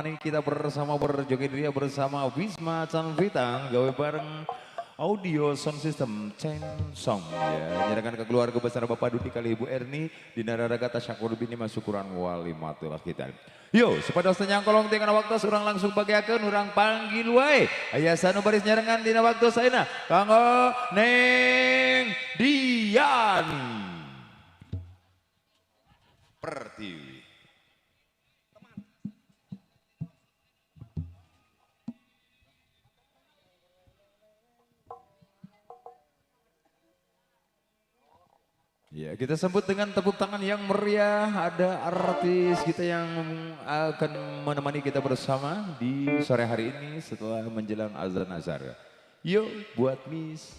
Kita bersama berjoget ria bersama Wisma Canvitang gawe bareng audio sound system Chen Song ya. Menyerahkan ke keluarga besar Bapak Dudi kali Ibu Erni di nararaga tasyakur bini masukuran walimatul kita. Yo, sepados nyangkolong dengan waktu surang langsung bagiakeun urang panggil wae. Aya sanu baris nyarengan dina waktu saena kanggo Neng Dian Pertiwi. Ya, kita sambut dengan tepuk tangan yang meriah. Ada artis kita yang akan menemani kita bersama di sore hari ini setelah menjelang azan asar. Yuk, buat Miss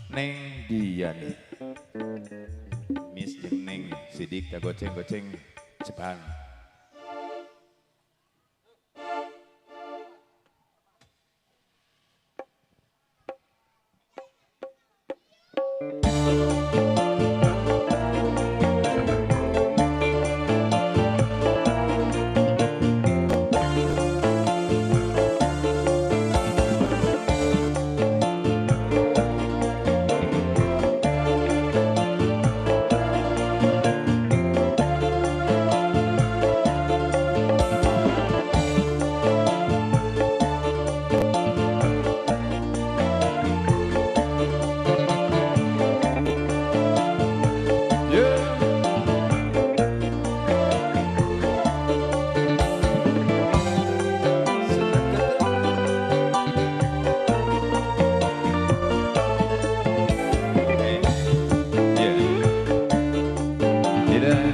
Neng Diani. Miss jeung Neng sidik tak goceng-goceng cepat.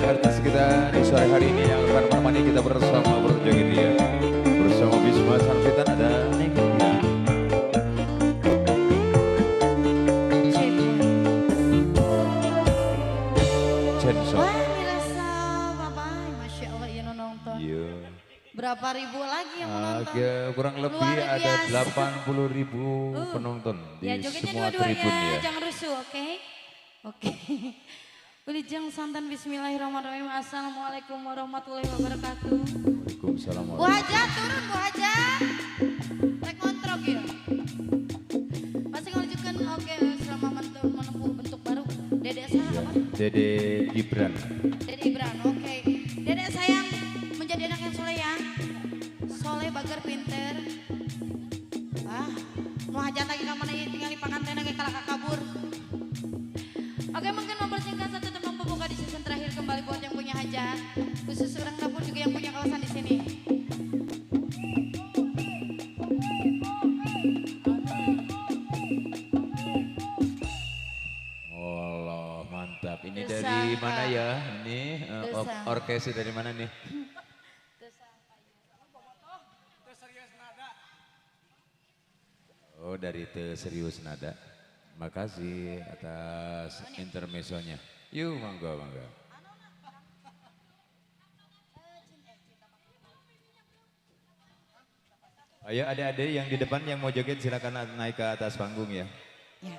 Artis kita di sore hari ini yang akan menemani kita bersama berjoget ria bersama Wisma Canvitan ada Neng Dian. Censor. Wah, mirasa Bapak, Masya Allah ya nonton. Iya. Berapa ribu lagi yang menonton? Kurang lebih Luar ada biasa. 80.000 penonton di Ya jogetnya semua dua-dua tribun ya, ya. jangan rusuh, oke? Oke. Wilujeng santan bismillahirrahmanirrahim. Assalamualaikum warahmatullahi wabarakatuh. Waalaikumsalam. Bu Haja turun, Bu Haja. Rek ngontrok ya. Masih ngelanjutkan, oke, selama menempuh bentuk baru. Dedek saya apa? Dede Gibran. Dede Ibran, oke. Dedek sayang menjadi anak yang soleh ya. Soleh, bager, pinter. Ah, mau hajat lagi kamana tinggal di pakanten lagi kalak kabur. Oke, mungkin mempersingkat satu teman pembuka di season terakhir kembali buat yang punya hajat. Khusus orang dapur juga yang punya kawasan di sini. Allah, mantap. Ini Tersangka. dari mana ya? Ini Tersangka. orkestra dari mana nih? Oh, dari Te Serius Nada. Makasih atas intermezzonya. Yuk, mangga, mangga. Ayo adik-adik yang di depan yang mau joget silakan naik ke atas panggung ya. Ya.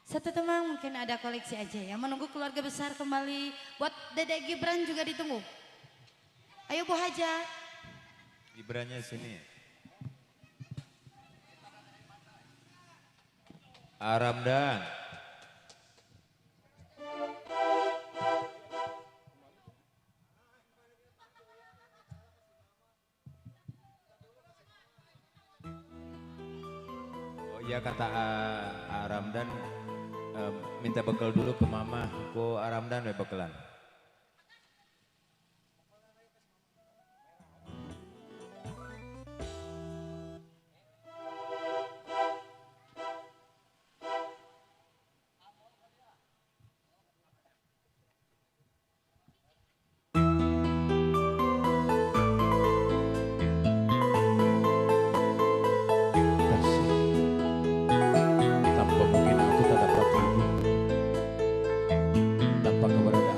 Satu teman mungkin ada koleksi aja ya. Menunggu keluarga besar kembali. Buat Dedek Gibran juga ditunggu. Ayo Bu Haja. Gibrannya sini. Aramdan. Oh iya kata Aramdan minta bekal dulu ke mama. Ku Aramdan we bekalan. Tanpa mungkin aku tak dapat hidup tanpa keberadaan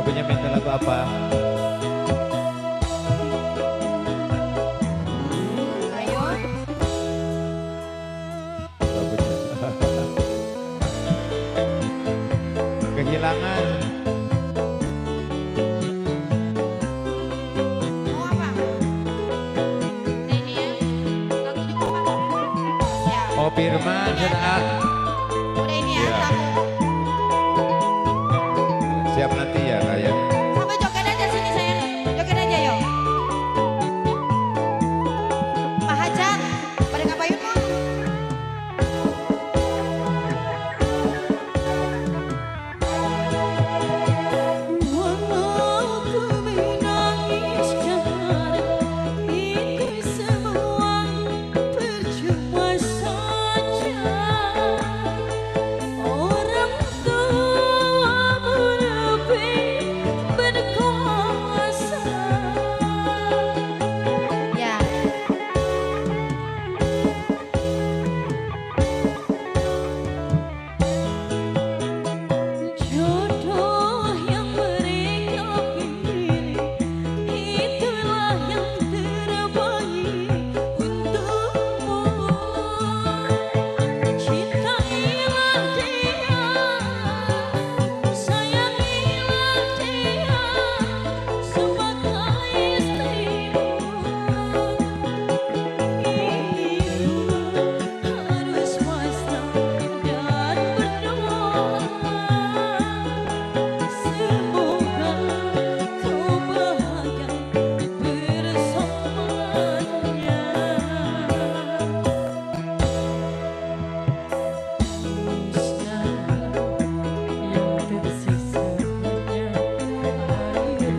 Lagunya minta lagu apa? Ayo. Kehilangan. Mau apa? Ini ya. Lagunya mau apa? Siap. Oh Firman, sudah. Udah ini ya, Iya. tamu. Siap nanti ya Kak ya. Sama joget aja sini sayang. Joget aja yuk. Pak Hajan, pada ngapain mau? Walau ku menangis sekarang, itu semua percuma saja. Orang tuamu lebih berkuasa. Ya. Jodoh yang mereka pilih, itulah yang terbaik untukmu. Cintailah dia, sayangilah dia sebagai istrimu. Hidupmu harus pasrah dan berdoa. Semoga kau bahagia bersamanya. Yang tersisa hanya air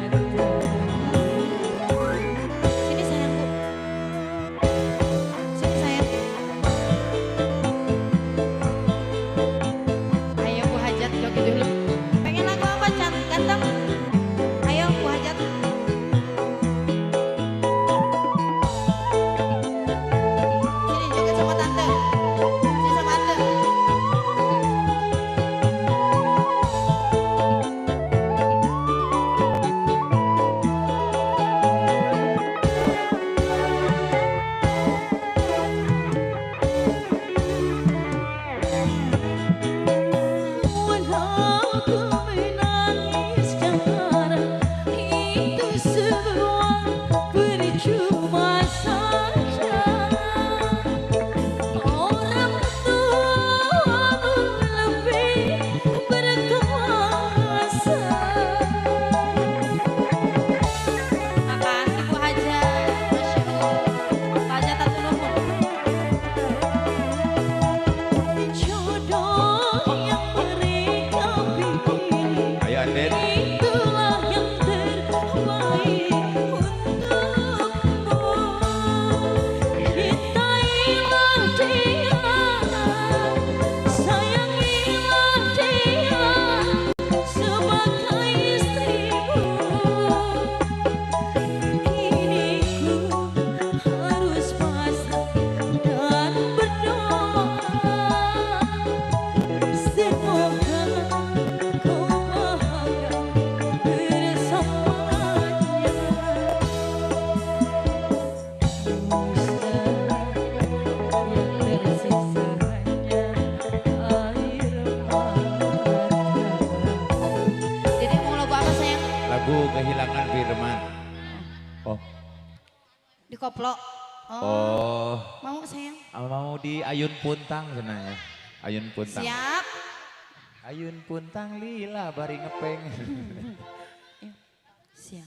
mata. Sini sayangku. Sini sayang. Ayo Bu Hajat joget dulu. Pengen lagu apa Chan? Ganteng. Ayo Bu Hajat. Sini joget sama tante. Sini sama tante. Walau ku menangis sekarang, itu semua percuma saja. Orang tuamu lebih berkuasa. Makasih Bu Hajat. Masya Allah. Pak Hajat satu nuhun. Jodoh yang mereka pilih, Ayo Anden. itulah yang terbaik untukmu. Cintailah dia, sayangilah dia sebagai istrimu. Kini ku harus pasrah dan berdoa. Semoga kau bahagia bersamanya. Yang tersisa hanya air mata. Dede mau lagu apa sayang? Lagu Kehilangan Firman. Oh. Di koplo. Oh. Mau sayang? Mau di Ayun Puntang sebenarnya. Ayun Puntang. Siap. Ayun Puntang lila bari ngepeng. Siap.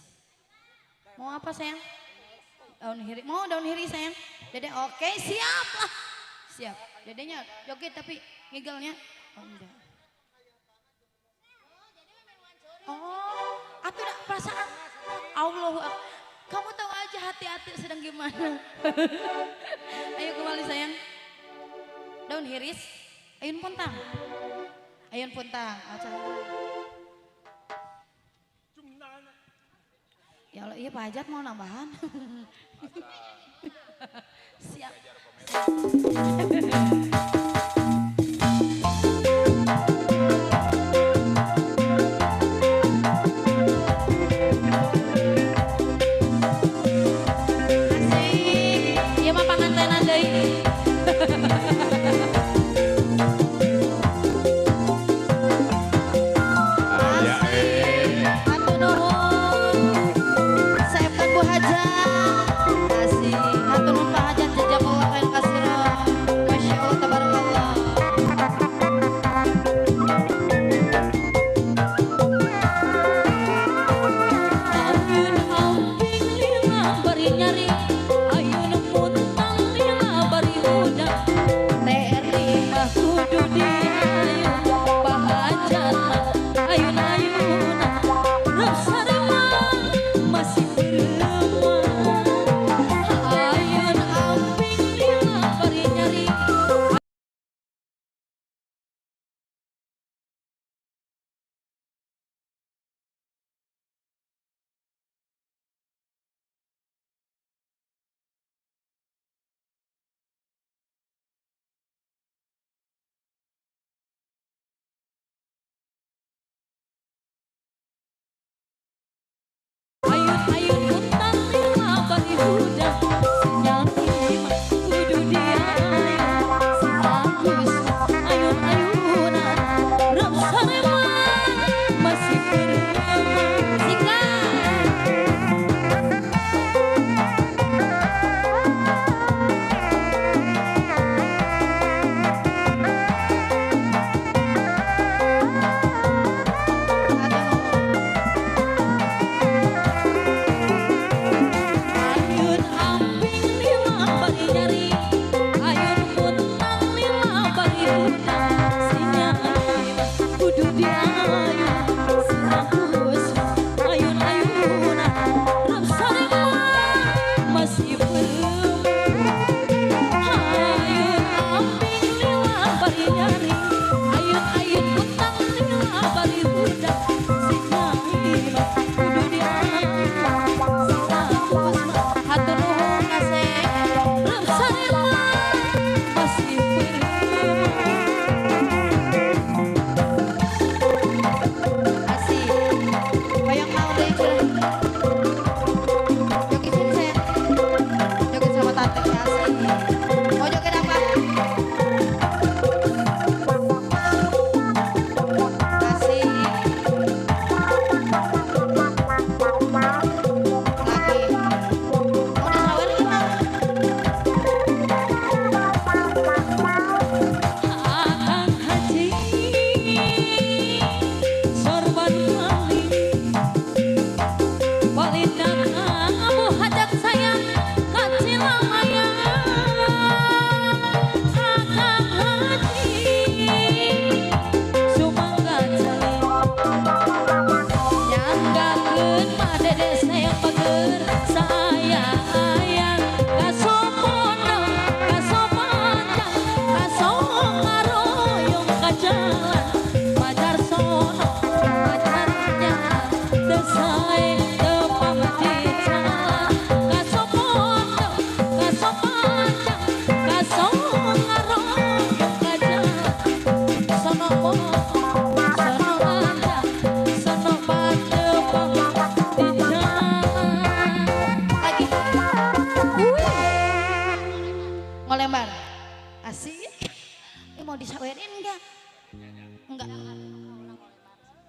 Mau apa sayang? Daun hiri. Mau daun hiri sayang? Dede oke siap lah. Siap. Dedenya joget tapi ngigelnya. Oh enggak. Oh, atuh dah perasaan. Allah. Kamu tahu aja hati-hati sedang gimana. Ayo kembali sayang. Daun hiris. Ayun Puntang. Ayun Puntang. Ya Allah, iya Pak Hajat mau nambahan. Siap.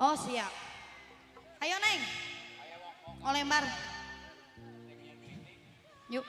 Oh siap. Ayo Neng. Oh lembar. Yuk.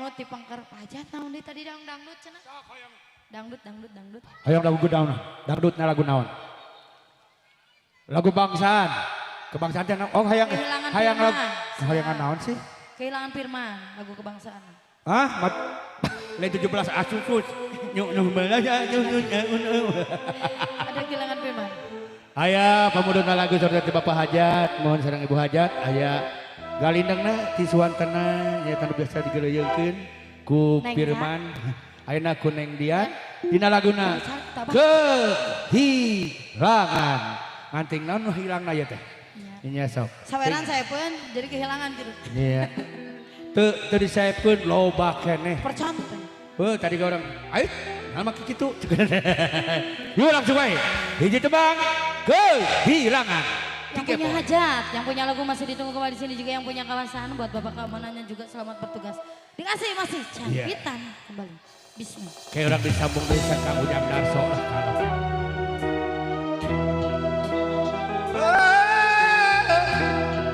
maut di pangker pajat naon di tadi dangdut cenah. Dangdut. Hayang lagu naon? Dangdutna lagu naon? Lagu bangsaan. Kebangsaan teh naon? Oh hayang Kehilangan hayang lagu Firman. hayangan naon sih? Kehilangan firman lagu kebangsaan. Hah? Lain 17 Agustus. Nyuk belas Ada kehilangan firman. Aya pamuduna lagu sorti Bapak Hajat, mohon sareng Ibu Hajat, aya galindengna ti suwantana nya tanu biasa digeureuyeungkeun ku Neng Firman. Ayeuna ku Neng Dian dina laguna Tabah. Kehilangan. Nganting naon nu hilangna ieu teh? Nya sok. Saweran saya pun jadi kehilangan gitu. Iya. Teu disaepkeun loba keneh. Percon. Tadi orang, ayo, nama kitu. Yuk langsung aja. Hiji tebang, kehilangan. Yang punya hajat, yang punya lagu masih ditunggu kembali di sini juga yang punya kawasan buat Bapak keamanannya juga selamat bertugas. Dikasih masih campitan kembali. Bismillah. Kayak orang disambung desa Kang Ujang Darso lah kalau.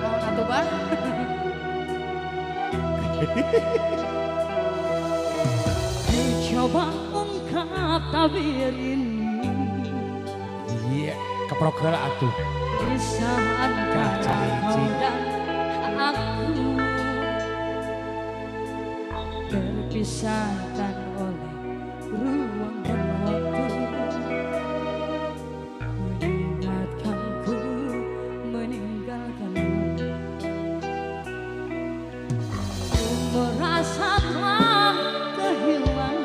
Mau satu bah? Coba ungkap tabir ini Iya, keprok heula atuh. kisah antara kau dan aku terpisahkan oleh ruang dan waktu mengingatkanku meninggalkanmu merasa telah kehilangan.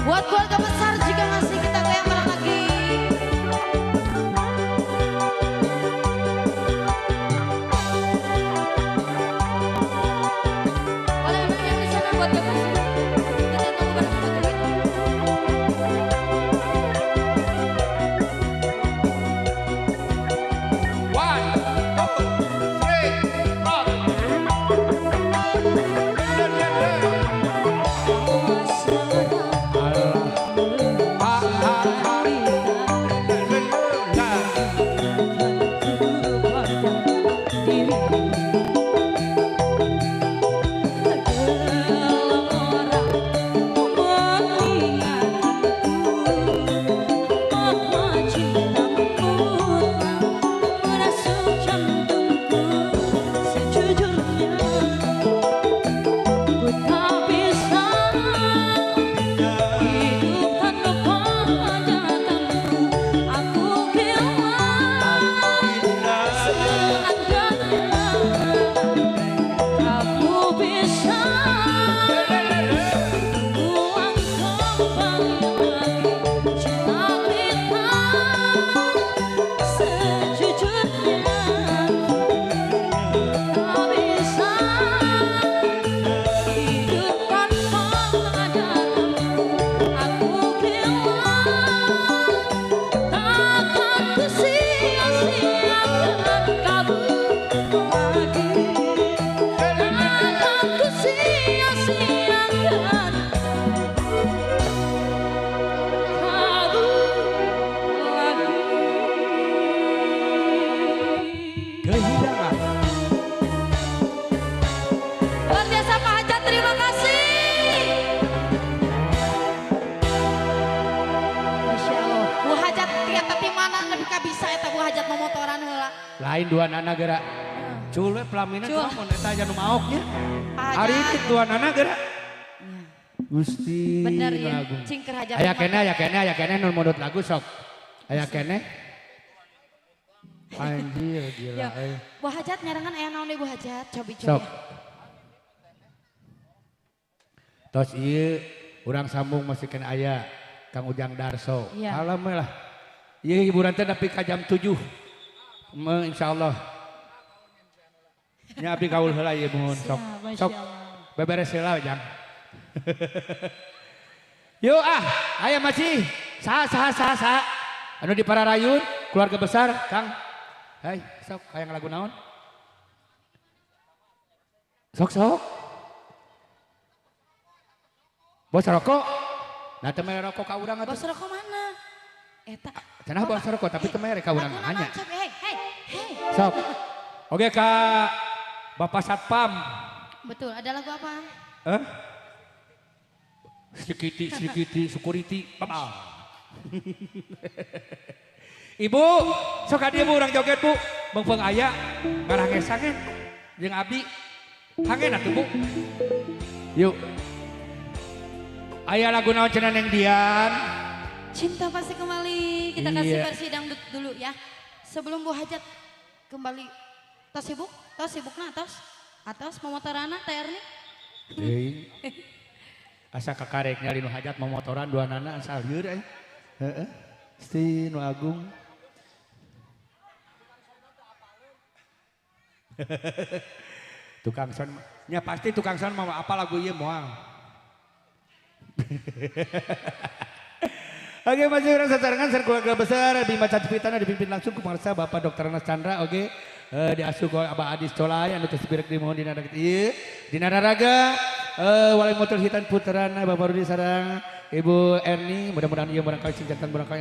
Buat keluarga besar juga masih kita goyang bareng lagi. Boleh yang di sana buat yang masih. Kita tunggu bareng lagi. Takkan ku sia-siakan lain dua nana gerak. Cule pelaminan Cul. cuma mau neta aja nu maoknya. Hajat. Hari itu dua nana gerak. Ya. Gusti Bener ya, Agung. cingker hajat. Aya kene nun menurut lagu sok. Aya kene. Anjir gila. Ya, Bu Hajat nyarangan aya naon deh Bu Hajat, cobi Sok. cobi. Tos ieu urang sambung masih kena aya Kang Ujang Darso. Iya. Alhamdulillah. Ieu hiburan teh nepi ka jam 7. Insyaallah. Nya abdi kaul heula ieu mohon sok. Siap, Masya Sok. Allah. Beberes heula Jang. Yuk aya masih sa. Anu di Pararayun, keluarga besar Kang. Hai, sok hayang lagu naon? Sok. Bos rokok. Nah teu mere rokok ka urang atuh. Bos rokok mana? Eta. Cenah bos rokok tapi teu mere ka urang Lagu nanya. naon, cobi, hei. Sok. Oke ka Bapak Satpam. Betul, ada lagu apa? Sedikiti security. Baba. Ibu, sok dia Bu urang joget Bu. Beung aya ngarang sangen jeung abdi. Hangen atuh Bu. Yuk. Aya lagu naon cenah Neng Dian? Cinta pasti kembali. Kita kasih Iya. versi dangdut dulu ya. Sebelum Bu Hajat kembali. Tos sibuk? Atos momotorana TR nih. Deui. Asa kakareknya Linu Hajat momotoran dua nana asal lieur aya. Heeh. Sti nu agung. Tukang son, nya pasti tukang son mau apa lagu ieu moal. Oke masih orang sasarangan keluarga besar Bima Cacipitana dipimpin langsung ku pangarsa Bapak Dr. Anas Chandra oke diasuh ku Abah Adis Colai anu tos birek dimohon dina ieu dina raga wali motor hitan puterana Bapak Rudi sareng Ibu Erni mudah-mudahan ieu barangkali sing jantan barangkali